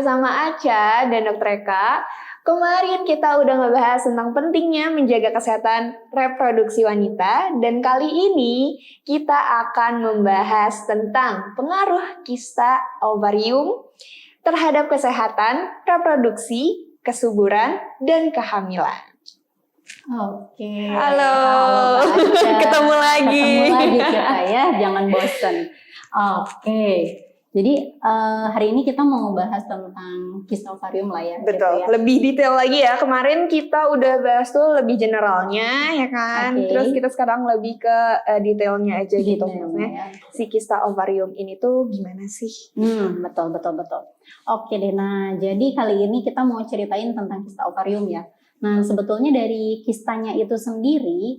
sama Aca dan Dr. Eka. Kemarin kita udah ngebahas tentang pentingnya menjaga kesehatan reproduksi wanita, dan kali ini kita akan membahas tentang pengaruh kista ovarium terhadap kesehatan reproduksi, kesuburan, dan kehamilan. Oke. Halo ketemu lagi kita ya, jangan bosan. Oke. Jadi hari ini kita mau bahas tentang kista ovarium lah ya. Betul, gitu ya. lebih detail lagi ya. Kemarin kita udah bahas tuh lebih generalnya ya kan. Oke. Terus kita sekarang lebih ke detailnya aja gitu. Detailnya, Maksudnya ya. si kista ovarium ini tuh gimana sih? Betul. Oke deh, nah jadi kali ini kita mau ceritain tentang kista ovarium ya. Nah sebetulnya dari kistanya itu sendiri,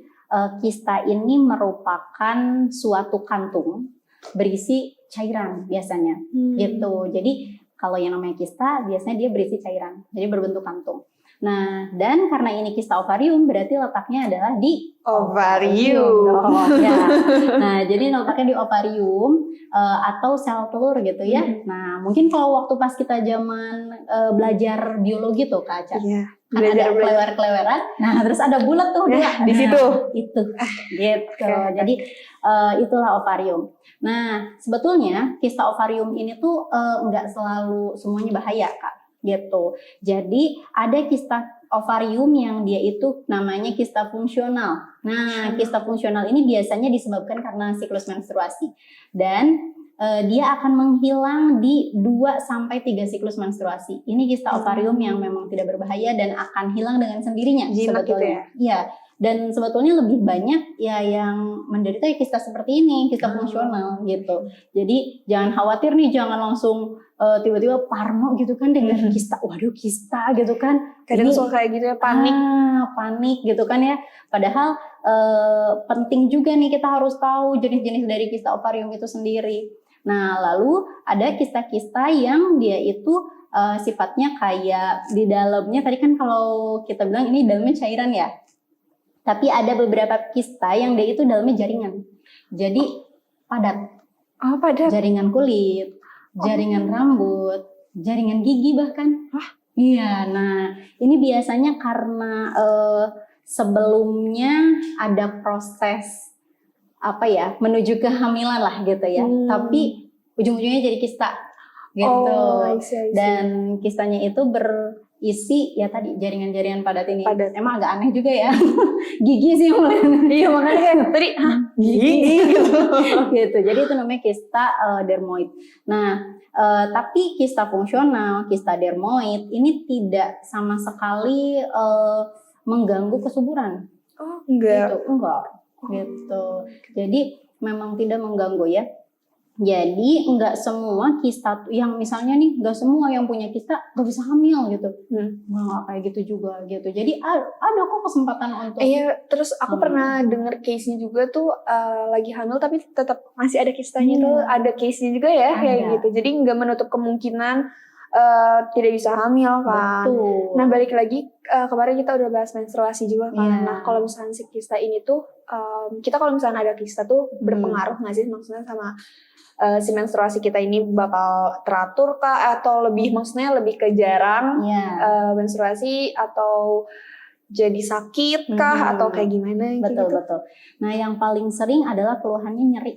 kista ini merupakan suatu kantung berisi cairan biasanya, gitu. Jadi kalau yang namanya kista biasanya dia berisi cairan, jadi berbentuk kantung. Nah, dan karena ini kista ovarium berarti letaknya adalah di ovarium. Ya. Nah, jadi letaknya di ovarium atau sel telur gitu ya. Nah, mungkin kalau waktu pas kita zaman belajar biologi tuh Kak Aca. Iya. Kan ada klewer-kleweran, nah terus ada bulat tuh dia di situ. Itu, gitu. Jadi itulah ovarium. Nah, sebetulnya kista ovarium ini tuh nggak selalu semuanya bahaya Kak, gitu. Jadi ada kista ovarium yang dia itu namanya kista fungsional. Nah, kista fungsional ini biasanya disebabkan karena siklus menstruasi dan dia akan menghilang di 2-3 siklus menstruasi. Ini kista ovarium yang memang tidak berbahaya dan akan hilang dengan sendirinya. Jinak sebetulnya. gitu ya? Iya. Dan sebetulnya lebih banyak ya yang menderita kista seperti ini, kista fungsional gitu. Jadi jangan khawatir nih, jangan langsung tiba-tiba parno gitu kan dengan kista. Waduh, kista gitu kan. Kadang suka kayak gitu ya, panik. Panik gitu kan ya. Padahal penting juga nih kita harus tahu jenis-jenis dari kista ovarium itu sendiri. Nah, lalu ada kista-kista yang dia itu sifatnya kayak di dalamnya, tadi kan kalau kita bilang ini dalamnya cairan ya. Tapi ada beberapa kista yang dia itu dalamnya jaringan. Jadi padat. Oh, padat. Jaringan kulit, jaringan rambut, jaringan gigi bahkan. Iya, nah ini biasanya karena sebelumnya ada proses menuju kehamilan lah gitu ya. Tapi ujung-ujungnya jadi kista gitu. I see. Dan kistanya itu berisi ya tadi jaringan-jaringan padat ini. Padat. Emang agak aneh juga ya. Gigi sih mulai. Iya, makanya kayak tadi gigi gitu. Jadi itu namanya kista dermoid. Nah, tapi kista fungsional, kista dermoid ini tidak sama sekali mengganggu kesuburan. Oh, enggak. Gitu, enggak. Gitu. Jadi memang tidak mengganggu ya. Jadi enggak semua kista yang misalnya nih, enggak semua yang punya kista enggak bisa hamil gitu. Enggak kayak gitu juga gitu. Jadi ada kok kesempatan untuk. Iya, terus aku pernah denger case-nya juga tuh lagi hamil tapi tetap masih ada kistanya tuh, ada case-nya juga ya kayak gitu. Jadi enggak menutup kemungkinan tidak bisa hamil kan. Betul. Nah, balik lagi kemarin kita udah bahas menstruasi juga kan. Nah, kalau misalnya si kista ini tuh kita kalau misalnya ada kista tuh berpengaruh nggak sih maksudnya sama si menstruasi kita ini bakal teratur kah atau maksudnya lebih ke jarang menstruasi atau jadi sakit kah atau kayak gimana betul, gitu? Betul. Nah, yang paling sering adalah keluhannya nyeri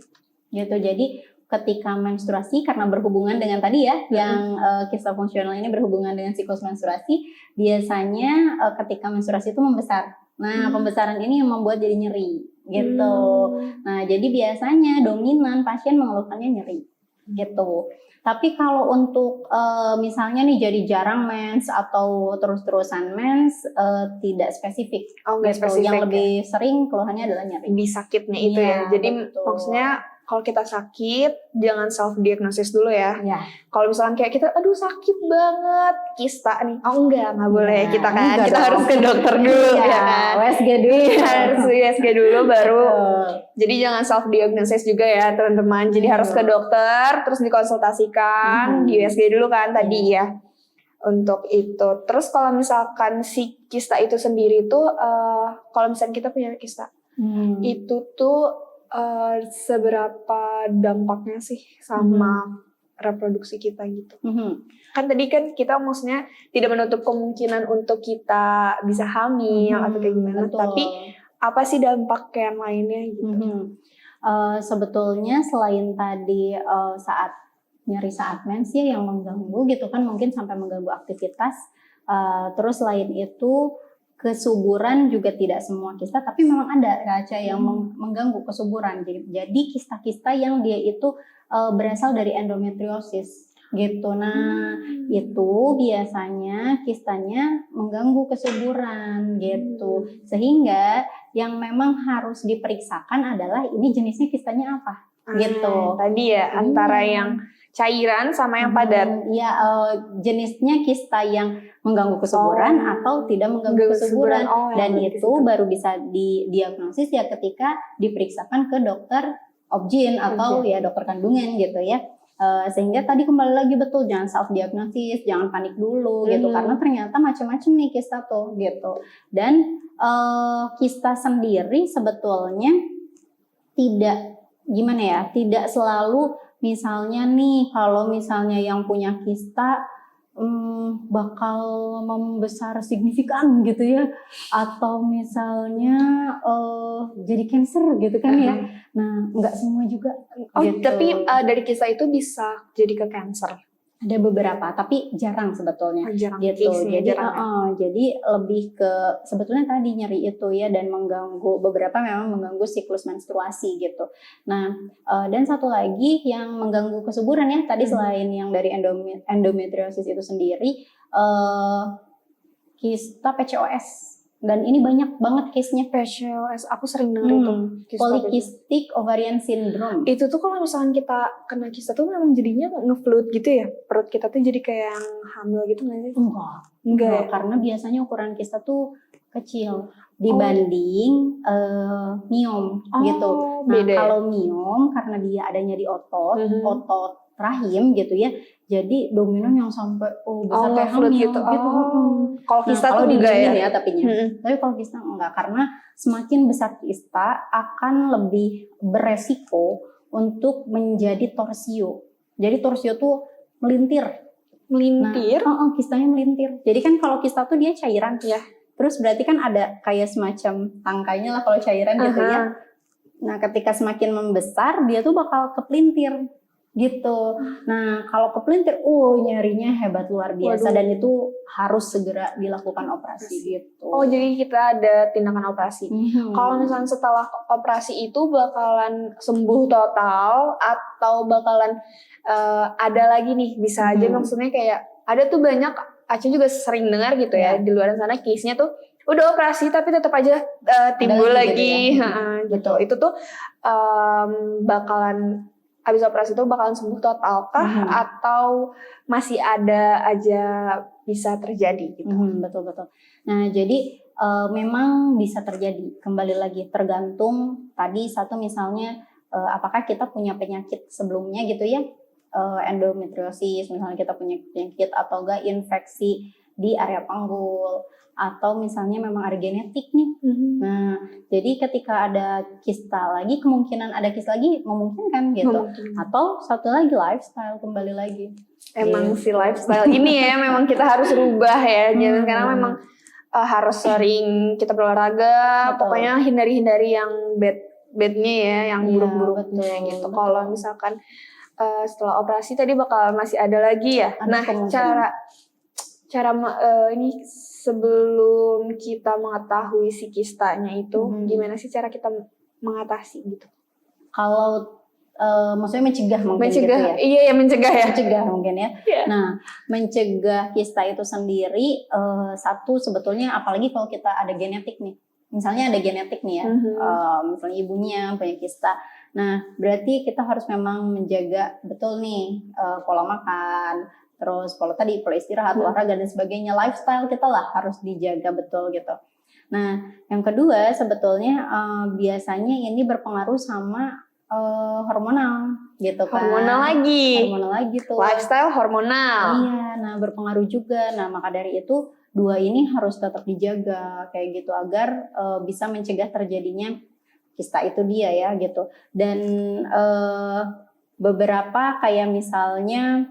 gitu. Jadi ketika menstruasi karena berhubungan dengan tadi ya yang kista fungsional ini berhubungan dengan siklus menstruasi, biasanya ketika menstruasi itu membesar. Nah, pembesaran ini yang membuat jadi nyeri gitu. Nah, jadi biasanya dominan pasien mengeluhkannya nyeri gitu. Tapi kalau untuk misalnya nih jadi jarang mens atau terus-terusan mens, tidak spesifik. Gitu. Yang lebih sering keluhannya adalah nyeri. Di sakitnya itu ya. Jadi maksudnya kalau kita sakit, jangan self-diagnosis dulu ya. Kalau misalkan kayak kita, aduh sakit banget, kista nih. Oh enggak boleh kita kan. Kita harus ke dokter dulu ya kan. USG dulu. Harus USG dulu baru. Jadi jangan self-diagnosis juga ya teman-teman. Jadi harus ke dokter, terus dikonsultasikan, di USG dulu kan tadi ya. Untuk itu. Terus kalau misalkan si kista itu sendiri tuh, kalau misalkan kita punya kista, itu tuh seberapa dampaknya sih sama reproduksi kita gitu. Mhm. Kan tadi kan kita maksudnya tidak menutup kemungkinan untuk kita bisa hamil atau kayak gimana, Betul. tapi apa sih dampak yang lainnya gitu? Sebetulnya selain tadi saat nyeri saat mens ya yang mengganggu gitu kan, mungkin sampai mengganggu aktivitas. Terus selain itu kesuburan juga tidak semua kista, tapi memang ada Kak yang mengganggu kesuburan. Jadi kista-kista yang dia itu berasal dari endometriosis gitu. Nah itu biasanya kistanya mengganggu kesuburan gitu, sehingga yang memang harus diperiksakan adalah ini jenisnya kistanya apa gitu. Tadi ya antara yang cairan sama yang padat. Iya, jenisnya kista yang mengganggu kesuburan atau tidak mengganggu kesuburan. Dan itu baru bisa didiagnosis ya ketika diperiksakan ke dokter obgyn atau ya dokter kandungan gitu ya. Sehingga tadi kembali lagi betul, jangan self diagnosis, jangan panik dulu gitu, karena ternyata macam-macam nih kista tuh gitu. Dan kista sendiri sebetulnya tidak selalu misalnya nih kalau misalnya yang punya kista bakal membesar signifikan gitu ya, atau misalnya jadi cancer gitu kan ya. Nah nggak semua juga. Gitu. Tapi dari kista itu bisa jadi ke cancer. Ada beberapa, tapi jarang sebetulnya. Jarang gitu. Jadi jadi lebih ke sebetulnya tadi nyeri itu ya, dan mengganggu, beberapa memang mengganggu siklus menstruasi gitu. Nah, dan satu lagi yang mengganggu kesuburan ya, tadi selain yang dari endometriosis itu sendiri, kista PCOS. Dan ini banyak banget case-nya. PCOS, aku sering dengar itu. Polycystic ovarian syndrome. Itu tuh kalau misalnya kita kena kista tuh memang jadinya nge-float gitu ya? Perut kita tuh jadi kayak yang hamil gitu nggak sih? Enggak. Karena biasanya ukuran kista tuh kecil dibanding miom gitu. Nah kalau miom karena dia adanya di otot rahim gitu ya, jadi dominan yang sampai besar kayak hamil gitu. Kalau kista tuh enggak ya tapinya. Tapi kalau kista enggak, karena semakin besar kista akan lebih beresiko untuk menjadi torsio. Jadi torsio tuh melintir. Nah, kistanya melintir. Jadi kan kalau kista tuh dia cairan ya. Terus berarti kan ada kayak semacam tangkainya lah kalau cairan gitu ya. Nah ketika semakin membesar dia tuh bakal kepelintir gitu. Nah kalau kepelintir, nyerinya hebat luar biasa. Dan itu harus segera dilakukan operasi gitu. Jadi kita ada tindakan operasi. Kalau misalnya setelah operasi itu bakalan sembuh total atau bakalan ada lagi nih, bisa aja maksudnya kayak ada tuh banyak, Aca juga sering dengar gitu ya, di luar sana case-nya tuh udah operasi tapi tetap aja timbul lagi gitu. Itu tuh bakalan habis operasi itu bakalan sembuh total kah atau masih ada aja bisa terjadi gitu? Betul. Nah jadi memang bisa terjadi, kembali lagi tergantung tadi satu misalnya apakah kita punya penyakit sebelumnya gitu ya, endometriosis misalnya kita punya penyakit atau enggak infeksi di area panggul, atau misalnya memang ada genetik nih. Nah, jadi ketika ada kista lagi, kemungkinan ada kista lagi memungkinkan gitu. Atau satu lagi lifestyle, kembali lagi. Emang si lifestyle ini ya memang kita harus rubah ya. Karena memang harus sering kita berolahraga, pokoknya hindari yang bednya ya, yang buruk-buruknya gitu. Kalau misalkan setelah operasi tadi bakal masih ada lagi ya. Nah, cara ini sebelum kita mengetahui si kistanya itu, gimana sih cara kita mengatasi gitu? Kalau maksudnya mencegah mungkin gitu ya? Iya ya, mencegah ya. Mencegah mungkin ya. Nah, mencegah kista itu sendiri satu sebetulnya, apalagi kalau kita ada genetik nih. Misalnya ada genetik nih ya, misalnya ibunya punya kista. Nah, berarti kita harus memang menjaga betul nih pola makan, terus pola istirahat, olahraga dan sebagainya, lifestyle kita lah harus dijaga betul gitu. Nah, yang kedua sebetulnya biasanya ini berpengaruh sama hormonal gitu kan. Hormonal lagi tuh. Lifestyle hormonal. Iya, nah berpengaruh juga. Nah, maka dari itu dua ini harus tetap dijaga kayak gitu agar bisa mencegah terjadinya kista itu dia ya gitu. Dan beberapa kayak misalnya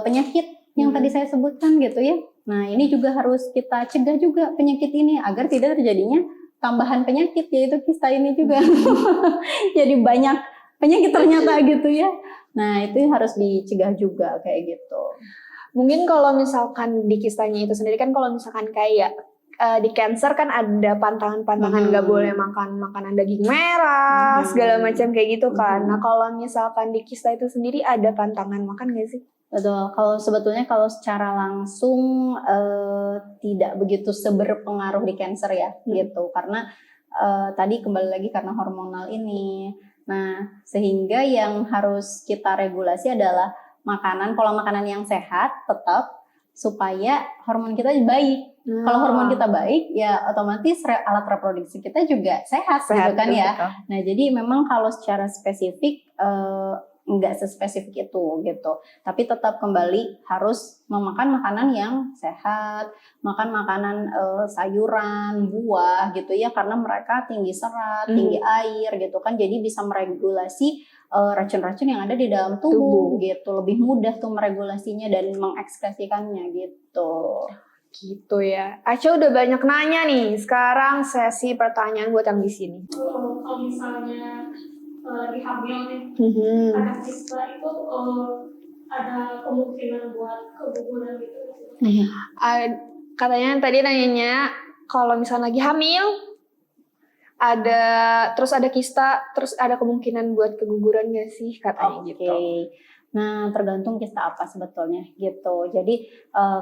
penyakit yang tadi saya sebutkan gitu ya. Nah, ini juga harus kita cegah juga penyakit ini agar tidak terjadinya tambahan penyakit, yaitu kista ini juga. Jadi banyak penyakit ternyata gitu ya. Nah, itu harus dicegah juga kayak gitu. Mungkin kalau misalkan di kistanya itu sendiri kan kalau misalkan kayak di cancer kan ada pantangan-pantangan nggak boleh makan makanan daging merah, segala macam kayak gitu kan. Nah, kalau misalkan di kista itu sendiri ada pantangan makan nggak sih? Betul. Kalau sebetulnya kalau secara langsung tidak begitu berpengaruh di cancer ya, gitu. Karena tadi kembali lagi karena hormonal ini. Nah, sehingga yang harus kita regulasi adalah pola makanan yang sehat tetap supaya hormon kita baik. Kalau hormon kita baik, ya otomatis alat reproduksi kita juga sehat gitu kan ya. Betul. Nah, jadi memang kalau secara spesifik nggak sespesifik itu gitu. Tapi tetap kembali harus memakan makanan yang sehat, makan makanan sayuran, buah gitu ya, karena mereka tinggi serat, tinggi air gitu kan. Jadi bisa meregulasi racun-racun yang ada di dalam tubuh gitu. Lebih mudah tuh meregulasinya dan mengekspresikannya gitu. Gitu ya. Aca udah banyak nanya nih. Sekarang sesi pertanyaan buat yang di sini. Kalau misalnya lagi hamil nih, anak kista itu ada kemungkinan buat keguguran gitu. Katanya tadi nanyanya kalau misalnya lagi hamil, terus ada kista, terus ada kemungkinan buat keguguran nggak sih katanya gitu. Nah, tergantung kista apa sebetulnya gitu. Jadi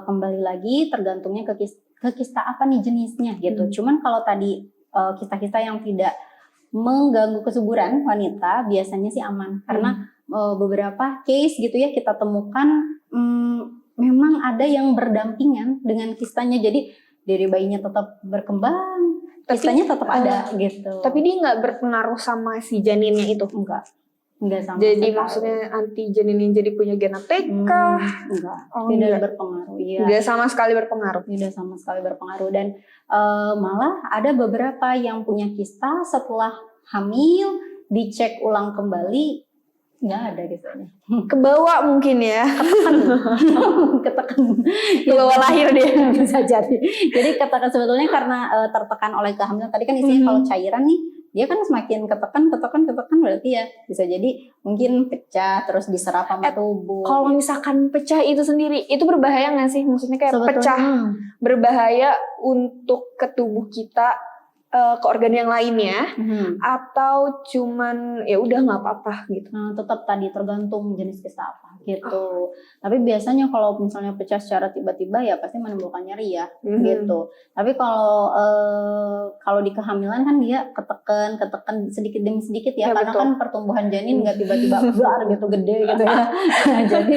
kembali lagi tergantungnya ke kista apa nih jenisnya gitu. Cuman kalau tadi kista-kista yang tidak mengganggu kesuburan wanita biasanya sih aman karena beberapa case gitu ya kita temukan memang ada yang berdampingan dengan kistanya, jadi dari bayinya tetap berkembang, kistanya tetap ada gitu. Tapi dia nggak berpengaruh sama si janinnya itu? Enggak sama jadi sekali. Maksudnya anti janinnya jadi punya genetik kah? Tidak berpengaruh ya. Tidak sama sekali berpengaruh. Tidak sama sekali berpengaruh dan malah ada beberapa yang punya kista setelah hamil dicek ulang kembali nggak ada kistanya. Kebawa mungkin ya. Ketekan. Kebawa lahir dia. Bisa jadi. Jadi ketekan sebetulnya karena tertekan oleh kehamilan. Tadi kan isinya kalau cairan nih dia kan semakin ketekan berarti ya bisa jadi mungkin pecah terus diserap sama tubuh. Kalau misalkan pecah itu sendiri itu berbahaya nggak sih? Maksudnya kayak sebetulnya, pecah berbahaya untuk ke tubuh kita, ke organ yang lainnya, atau cuman ya udah nggak apa-apa gitu? Nah, tetap tadi tergantung jenis kista apa gitu. Tapi biasanya kalau misalnya pecah secara tiba-tiba ya pasti menimbulkan nyeri ya gitu. Tapi kalau di kehamilan kan dia ketekan sedikit demi sedikit ya karena betul. Kan pertumbuhan janin nggak tiba-tiba besar gitu gede gitu ya. Jadi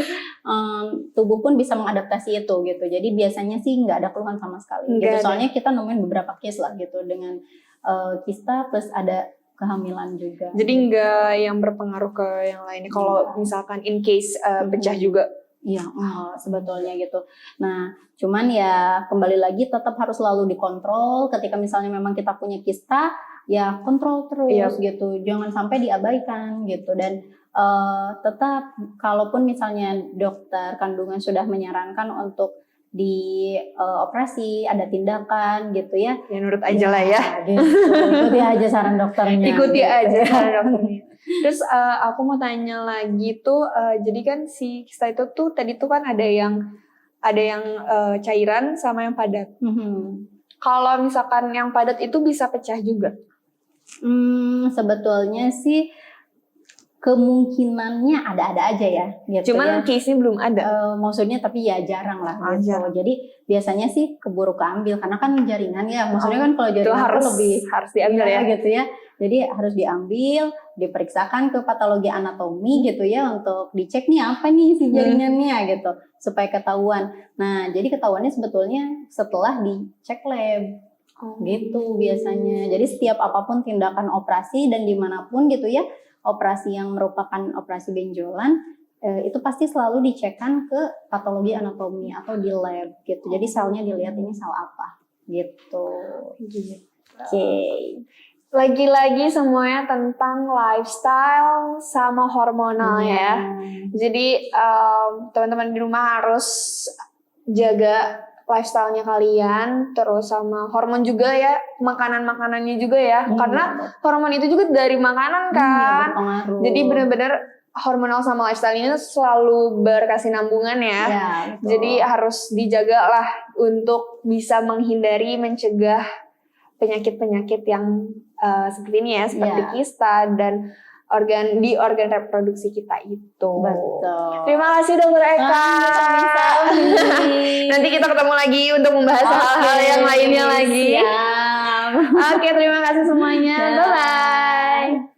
tubuh pun bisa mengadaptasi itu gitu. Jadi biasanya sih nggak ada keluhan sama sekali. Gitu. Soalnya kita nemuin beberapa case lah gitu dengan kista plus ada kehamilan juga. Jadi nggak yang berpengaruh ke yang lainnya. Kalau misalkan in case pecah juga. Iya, sebetulnya gitu. Nah, cuman ya kembali lagi tetap harus selalu dikontrol. Ketika misalnya memang kita punya kista, ya kontrol terus gitu. Jangan sampai diabaikan gitu. Dan tetap kalaupun misalnya dokter kandungan sudah menyarankan untuk di operasi ada tindakan gitu ya nurut aja lah ya gitu. Ikuti aja saran dokternya aja saran dokternya. Terus aku mau tanya lagi tuh jadi kan si kista itu tuh tadi tuh kan ada yang cairan sama yang padat. Kalau misalkan yang padat itu bisa pecah juga? Sebetulnya sih kemungkinannya ada-ada aja ya gitu. Cuman case-nya belum ada. Maksudnya tapi ya jarang lah gitu. Jarang. Jadi biasanya sih keburu keambil karena kan jaringan ya. Maksudnya kan kalau jaringan itu harus diambil ya gitu ya. Jadi harus diambil, diperiksakan ke patologi anatomi gitu ya untuk dicek nih apa nih si jaringannya gitu supaya ketahuan. Nah, jadi ketahuannya sebetulnya setelah dicek lab. Gitu biasanya. Jadi setiap apapun tindakan operasi dan dimanapun gitu ya, operasi yang merupakan operasi benjolan itu pasti selalu dicekkan ke patologi anatomi atau di lab gitu. Jadi selnya dilihat ini sel apa gitu. Oke. Lagi-lagi semuanya tentang lifestyle sama hormonal ya. Jadi teman-teman di rumah harus jaga lifestyle-nya kalian, terus sama hormon juga ya, makanan-makanannya juga ya. Karena hormon itu juga dari makanan kan. Berpengaruh. Jadi benar-benar hormonal sama lifestyle ini selalu berkesinambungan ya. Betul. Jadi harus dijaga lah untuk bisa menghindari, mencegah penyakit-penyakit yang seperti ini ya, seperti kista dan organ reproduksi kita itu. Betul. Terima kasih Dokter Eka. Nanti kita ketemu lagi untuk membahas hal-hal yang lainnya lagi. Siap. Oke, terima kasih semuanya. Bye bye.